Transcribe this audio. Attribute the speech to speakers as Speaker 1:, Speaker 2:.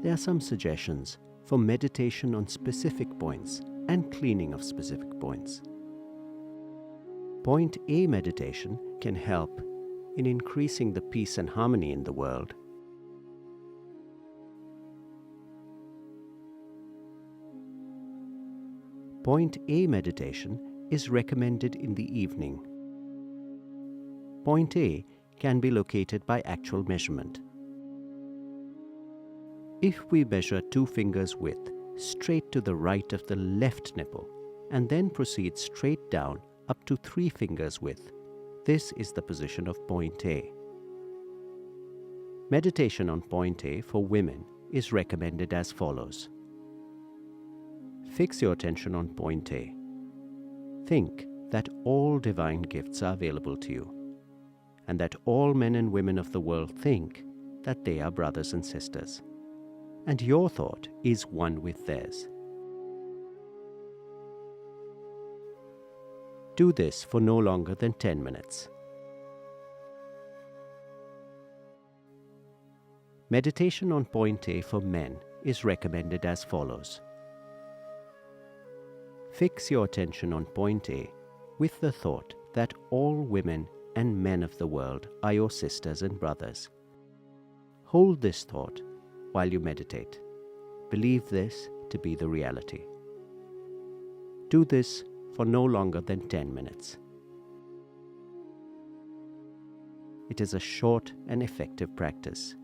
Speaker 1: there are some suggestions for meditation on specific points and cleaning of specific points. Point A meditation can help in increasing the peace and harmony in the world. Point A meditation is recommended in the evening. Point A can be located by actual measurement. If we measure 2 fingers width straight to the right of the left nipple and then proceed straight down up to 3 fingers width, this is the position of point A. Meditation on point A for women is recommended as follows. Fix your attention on point A. Think that all divine gifts are available to you, and that all men and women of the world think that they are brothers and sisters, and your thought is one with theirs. Do this for no longer than 10 minutes. Meditation on point A for men is recommended as follows. Fix your attention on point A with the thought that all women and men of the world are your sisters and brothers. Hold this thought while you meditate. Believe this to be the reality. Do this for no longer than 10 minutes. It is a short and effective practice.